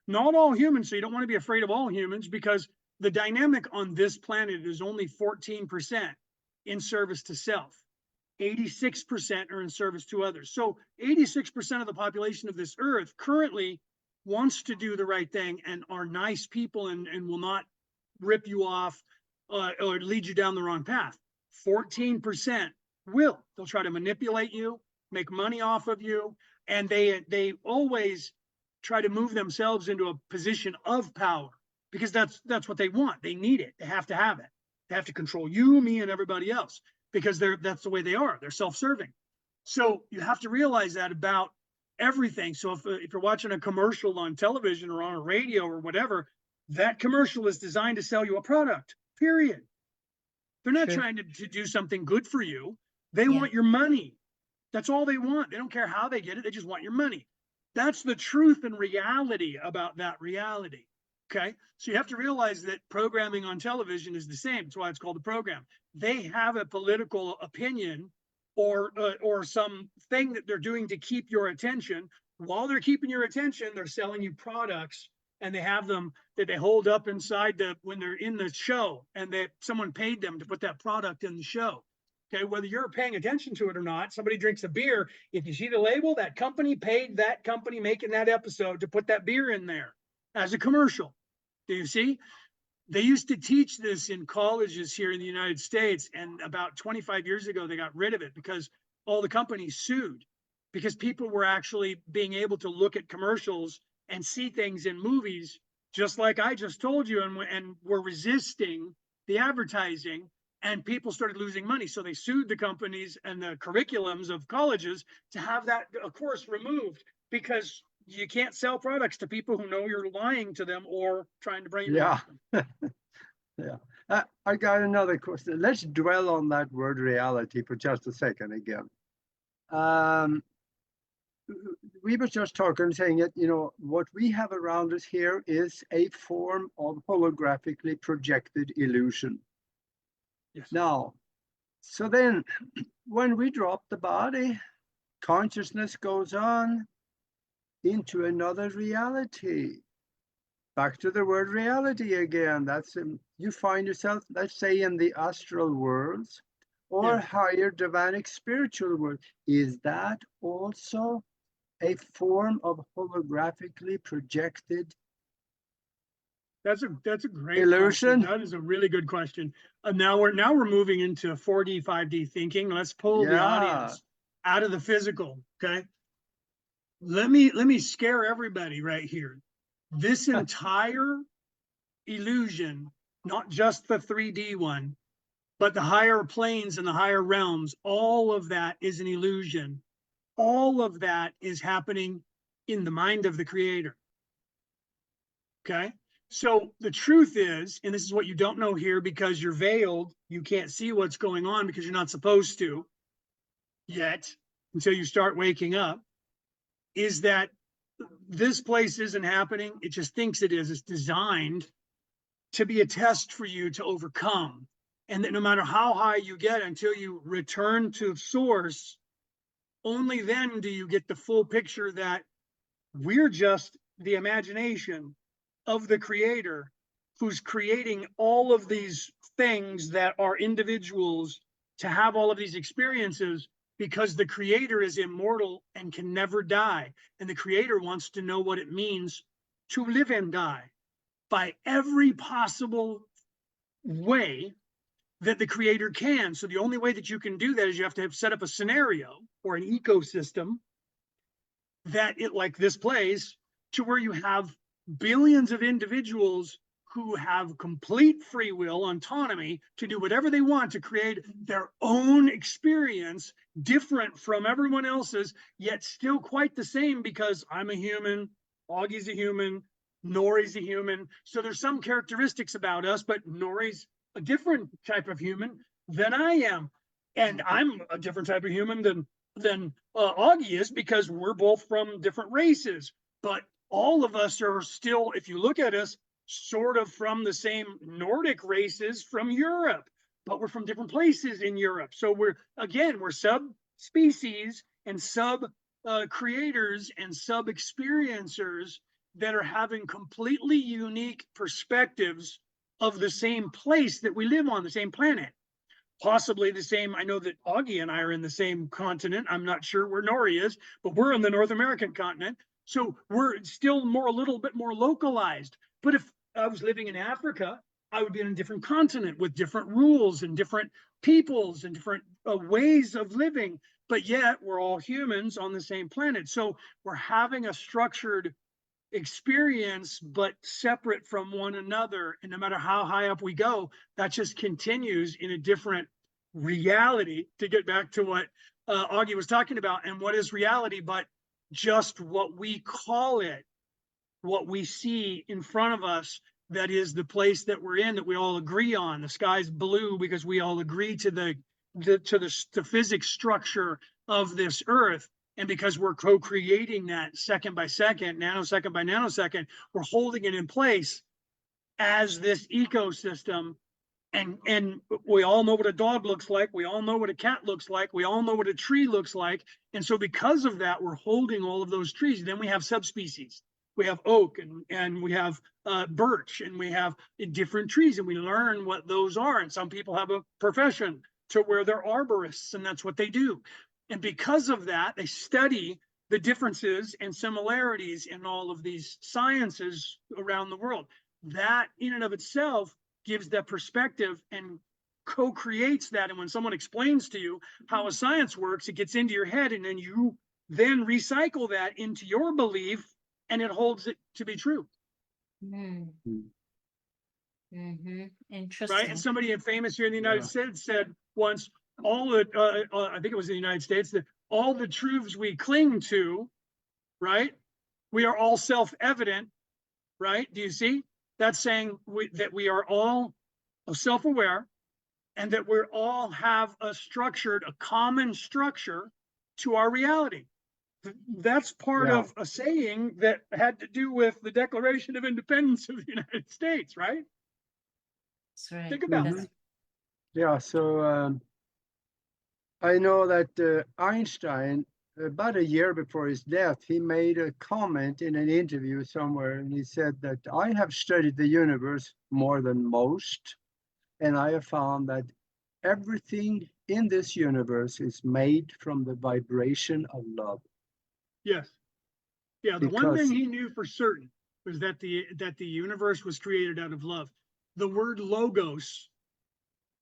Not all humans, so you don't want to be afraid of all humans, because the dynamic on this planet is only 14% in service to self. 86% are in service to others. So 86% of the population of this earth currently wants to do the right thing and are nice people and will not rip you off or lead you down the wrong path. 14% will. They'll try to manipulate you, make money off of you, and they always try to move themselves into a position of power because that's what they want. They need it. They have to have it. They have to control you, me, and everybody else because that's the way they are. They're self-serving. So you have to realize that about everything. So if you're watching a commercial on television or on a radio or whatever, that commercial is designed to sell you a product, period. They're not True. trying to do something good for you. They Yeah. want your money. That's all they want. They don't care how they get it. They just want your money. That's the truth and reality about that reality. Okay. So you have to realize that programming on television is the same. That's why it's called a program. They have a political opinion or some thing that they're doing to keep your attention. While they're keeping your attention, they're selling you products and they have them that they hold up inside when they're in the show, and that someone paid them to put that product in the show. Okay, whether you're paying attention to it or not, somebody drinks a beer. If you see the label, that company paid that company making that episode to put that beer in there as a commercial. Do you see? They used to teach this in colleges here in the United States, and about 25 years ago, they got rid of it because all the companies sued, because people were actually being able to look at commercials and see things in movies, just like I just told you, and were resisting the advertising. And people started losing money. So they sued the companies and the curriculums of colleges to have that, of course, removed, because you can't sell products to people who know you're lying to them or trying to brainwash them. Yeah. I got another question. Let's dwell on that word reality for just a second again. We were just talking, saying that, what we have around us here is a form of holographically projected illusion. Yes. Now, so then when we drop the body, consciousness goes on into another reality. Back to the word reality again. That's you find yourself, let's say, in the astral worlds or higher divinic spiritual world. Is that also a form of holographically projected That's a great illusion? question. That is a really good question. Now we're moving into 4D, 5D thinking. Let's pull the audience out of the physical. Okay. Let me scare everybody right here. This entire illusion, not just the 3D one, but the higher planes and the higher realms, all of that is an illusion. All of that is happening in the mind of the creator. Okay. So the truth is, and this is what you don't know here because you're veiled, you can't see what's going on because you're not supposed to yet until you start waking up, is that this place isn't happening. It just thinks it is. It's designed to be a test for you to overcome. And that no matter how high you get until you return to source, only then do you get the full picture that we're just the imagination of the creator who's creating all of these things that are individuals to have all of these experiences, because the creator is immortal and can never die. And the creator wants to know what it means to live and die by every possible way that the creator can. So the only way that you can do that is you have to have set up a scenario or an ecosystem that it, like this place, to where you have billions of individuals who have complete free will, autonomy to do whatever they want to create their own experience, different from everyone else's, yet still quite the same, because I'm a human, Aage's a human, Nori's a human. So there's some characteristics about us, but Nori's a different type of human than I am. And I'm a different type of human than Aage is, because we're both from different races. But all of us are still, if you look at us, sort of from the same Nordic races from Europe, but we're from different places in Europe. So we're subspecies and sub creators and sub experiencers that are having completely unique perspectives of the same place that we live on, the same planet. Possibly the same. I know that Aage and I are in the same continent. I'm not sure where Nori is, but we're in the North American continent. So we're still a little bit more localized. But if I was living in Africa, I would be in a different continent with different rules and different peoples and different ways of living. But yet we're all humans on the same planet. So we're having a structured experience, but separate from one another. And no matter how high up we go, that just continues in a different reality. To get back to what Aage was talking about, and what is reality but just what we call it, what we see in front of us, that is the place that we're in, that we all agree on. The sky's blue because we all agree to the physics structure of this earth. And because we're co-creating that second by second, nanosecond by nanosecond, we're holding it in place as this ecosystem. And we all know what a dog looks like. We all know what a cat looks like. We all know what a tree looks like. And so because of that, we're holding all of those trees. Then we have subspecies. we have oak and we have birch, and we have different trees, and we learn what those are. And some people have a profession to where they're arborists, and that's what they do. And because of that, they study the differences and similarities in all of these sciences around the world. That in and of itself gives that perspective and co-creates that. And when someone explains to you how a science works, it gets into your head, and then you then recycle that into your belief, and it holds it to be true. Mm. Mm. Mm-hmm. Right? Interesting. And somebody famous here in the United Yeah. States said once, all the, I think it was in the United States, that all the truths we cling to, right? We are all self-evident, right? Do you see? That's saying that we are all self-aware, and that we're all have a common structure to our reality. That's part Yeah. of a saying that had to do with the Declaration of Independence of the United States, right? That's right. Think about That's- that. Yeah, so I know that Einstein, about a year before his death, he made a comment in an interview somewhere, and he said that I have studied the universe more than most, and I have found that everything in this universe is made from the vibration of love. Yes. Yeah, the one thing Because he knew for certain was that the universe was created out of love. The word logos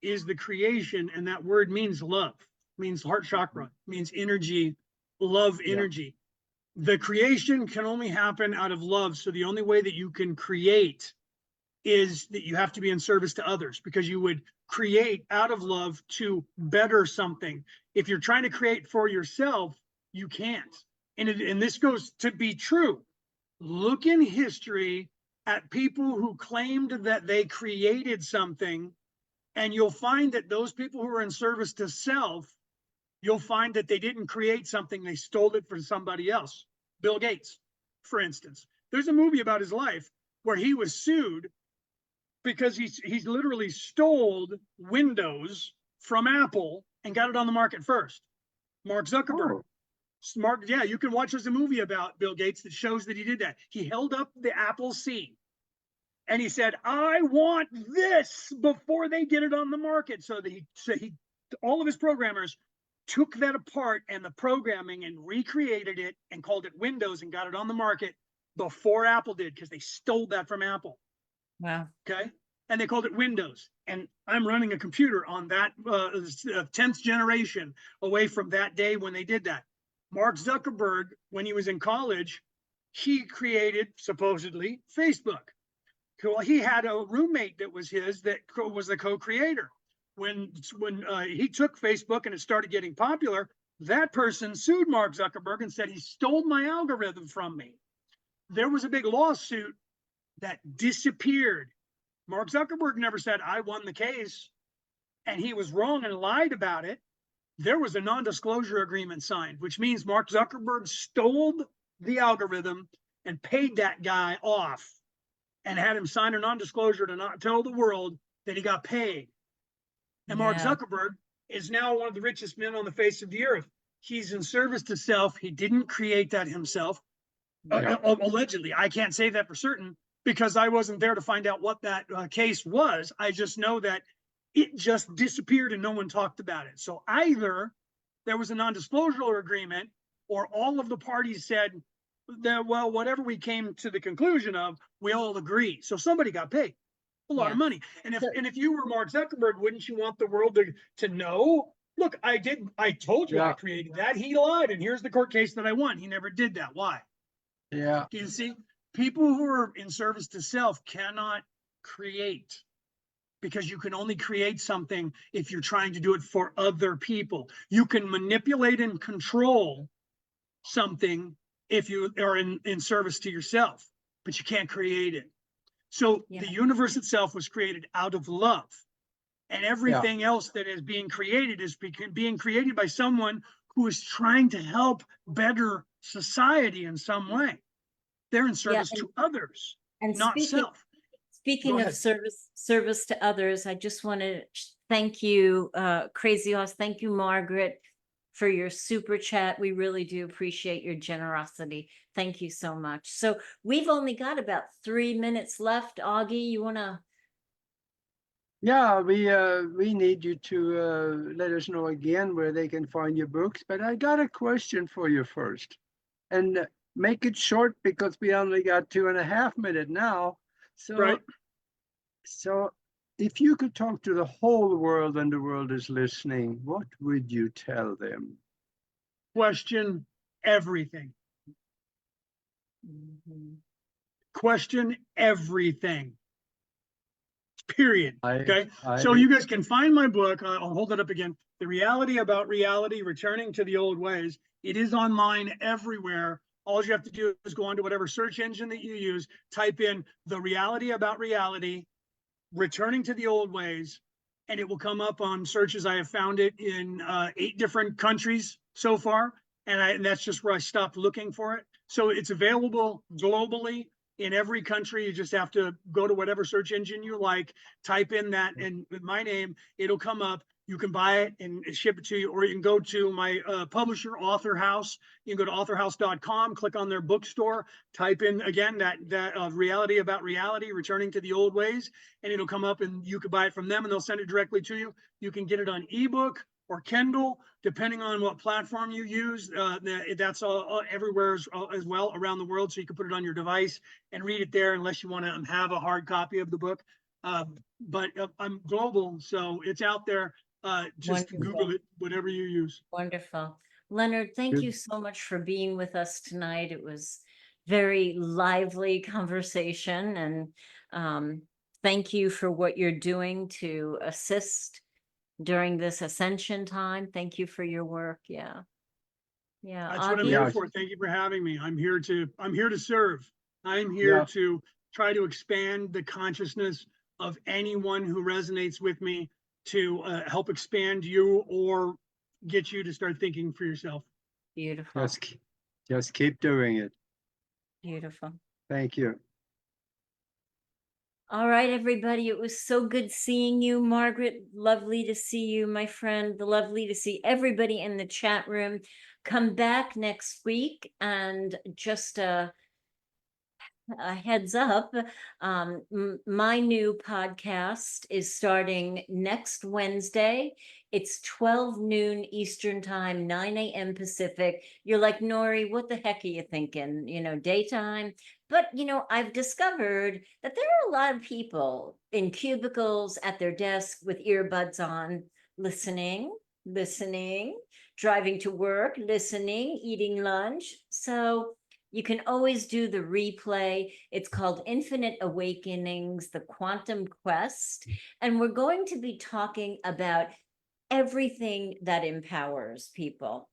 is the creation, and that word means love, means heart chakra, means energy, love Yeah. energy. The creation can only happen out of love. So the only way that you can create is that you have to be in service to others, because you would create out of love to better something. If you're trying to create for yourself, you can't. And this goes to be true. Look in history at people who claimed that they created something, and you'll find that those people who are in service to self, you'll find that they didn't create something, they stole it from somebody else. Bill Gates, for instance. There's a movie about his life where he was sued because he's literally stole Windows from Apple and got it on the market first. Mark Zuckerberg. Oh. Smart, yeah, you can watch, there's a movie about Bill Gates that shows that he did that. He held up the Apple C and he said, I want this before they get it on the market. So all of his programmers took that apart and the programming and recreated it and called it Windows and got it on the market before Apple did, because they stole that from Apple. Wow. Okay. And they called it Windows. And I'm running a computer on that 10th generation away from that day when they did that. Mark Zuckerberg, when he was in college, he created supposedly Facebook. Well, he had a roommate that was his that was the co-creator. When he took Facebook and it started getting popular, that person sued Mark Zuckerberg and said he stole my algorithm from me. There was a big lawsuit that disappeared. Mark Zuckerberg never said, I won the case, and he was wrong and lied about it. There was a non-disclosure agreement signed, which means Mark Zuckerberg stole the algorithm and paid that guy off and had him sign a non-disclosure to not tell the world that he got paid. And Mark Yeah. Zuckerberg is now one of the richest men on the face of the earth. He's in service to self. He didn't create that himself. Yeah. Allegedly. I can't say that for certain because I wasn't there to find out what that case was. I just know that it just disappeared and no one talked about it. So either there was a non-disclosure agreement, or all of the parties said that, well, whatever we came to the conclusion of, we all agree. So somebody got paid a lot of money. And if you were Mark Zuckerberg, wouldn't you want the world to know? Look, I told you I created that. He lied, and here's the court case that I won. He never did that. Why? Yeah. Do you see? People who are in service to self cannot create, because you can only create something if you're trying to do it for other people. You can manipulate and control something if you are in service to yourself, but you can't create it. So the universe itself was created out of love, and everything else that is being created is being created by someone who is trying to help better society in some way. They're in service to others, And not self. speaking of service to others, I just want to thank you, Crazy Horse. Thank you, Margaret, for your super chat. We really do appreciate your generosity. Thank you so much. So we've only got about 3 minutes left. Aage, you want to? Yeah, we need you to let us know again where they can find your books. But I got a question for you first, and make it short because we only got 2.5 minutes now. So, Right. so if you could talk to the whole world and the world is listening, what would you tell them? Question everything. Question everything. Period. Okay. So you guys can find my book. I'll hold it up again. The Reality About Reality, Returning to the Old Ways. It is online everywhere. All you have to do is go onto whatever search engine that you use, type in The Reality About Reality, Returning to the Old Ways, and it will come up on searches. I have found it in 8 different countries so far, and that's just where I stopped looking for it. So it's available globally in every country. You just have to go to whatever search engine you like, type in that, and with my name, it'll come up. You can buy it and ship it to you, or you can go to my publisher, Author House. You can go to authorhouse.com, click on their bookstore, type in again that Reality About Reality, Returning to the Old Ways, and it'll come up, and you can buy it from them, and they'll send it directly to you. You can get it on ebook or Kindle, depending on what platform you use. That's all everywhere as well around the world, so you can put it on your device and read it there, unless you want to have a hard copy of the book. But I'm global, so it's out there. Just Wonderful. Google it, whatever you use. Wonderful. Leonard, thank Good. you so much for being with us tonight. It was very lively conversation, and thank you for what you're doing to assist during this ascension time. Thank you for your work. Yeah. Yeah. That's what I'm Aage? here Yeah. for. Thank you for having me. I'm here to serve. I'm here Yeah. to try to expand the consciousness of anyone who resonates with me, to help expand you or get you to start thinking for yourself. Beautiful. Just keep doing it. Beautiful. Thank you. All right, everybody. It was so good seeing you, Margaret. Lovely to see you, my friend. Lovely to see everybody in the chat room. Come back next week, and just a heads up, my new podcast is starting next Wednesday. It's 12 noon Eastern time, 9 a.m. Pacific. You're like, Nori, what the heck are you thinking? Daytime. But, I've discovered that there are a lot of people in cubicles at their desk with earbuds on, listening, driving to work, listening, eating lunch. So you can always do the replay. It's called Infinite Awakenings, the Quantum Quest. And we're going to be talking about everything that empowers people.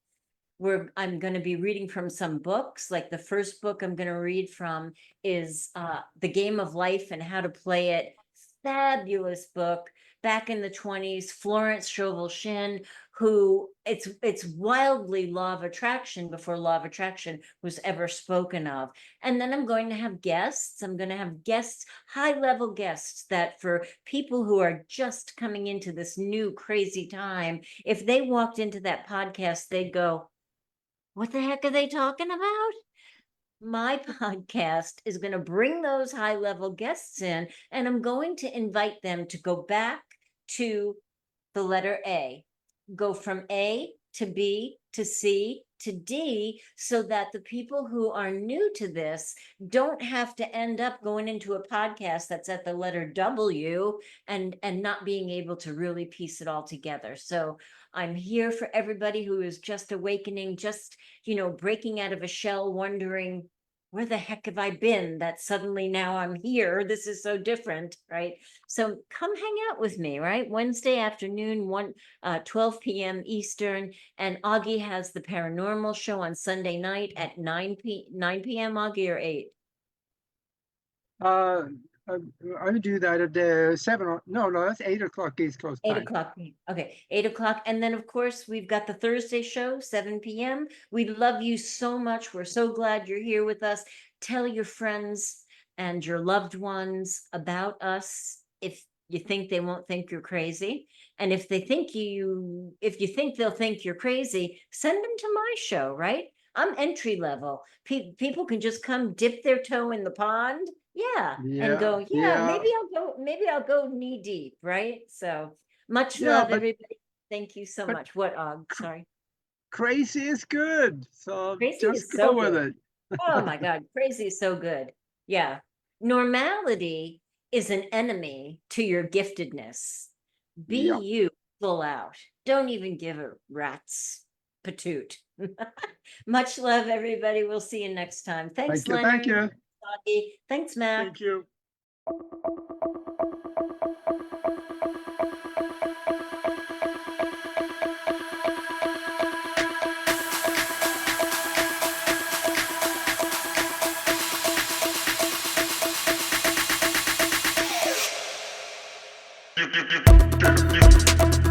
I'm going to be reading from some books. Like the first book I'm going to read from is The Game of Life and How to Play It. Fabulous book. Back in the 1920s, Florence Scovel Shinn, who it's wildly law of attraction before law of attraction was ever spoken of. And then I'm going to have guests. I'm going to have guests, high-level guests, that for people who are just coming into this new crazy time, if they walked into that podcast, they'd go, what the heck are they talking about? My podcast is going to bring those high-level guests in, and I'm going to invite them to go back to the letter A, go from A to B to C to D, so that the people who are new to this don't have to end up going into a podcast that's at the letter W and not being able to really piece it all together. So I'm here for everybody who is just awakening, just, breaking out of a shell, wondering, where the heck have I been that suddenly now I'm here? This is so different, right? So come hang out with me, right? Wednesday afternoon, 12 p.m. Eastern, and Aage has the paranormal show on Sunday night at 9 p.m. Aage, or 8? I would do that at 7. No, that's 8 o'clock East Coast 8 time. o'clock. Okay, 8 o'clock. And then, of course, we've got the Thursday show, 7 p.m. We love you so much. We're so glad you're here with us. Tell your friends and your loved ones about us. If You think they won't think you're crazy? And if you think they'll think you're crazy, send them to my show, right? I'm entry level. People can just come dip their toe in the pond, and go, maybe I'll go knee deep, right? So much Yeah, love, but- everybody. Thank you so but- much. What, sorry. Crazy is good. So Crazy just is go so with good. it. Oh my God, crazy is so good. Yeah. Normality is an enemy to your giftedness. Be Yeah. you full out. Don't even give a rat's patoot. Much love, everybody. We'll see you next time. Thanks, Thank you. Leonard. Thank you. Aage. Thanks, Mac. Thank you. You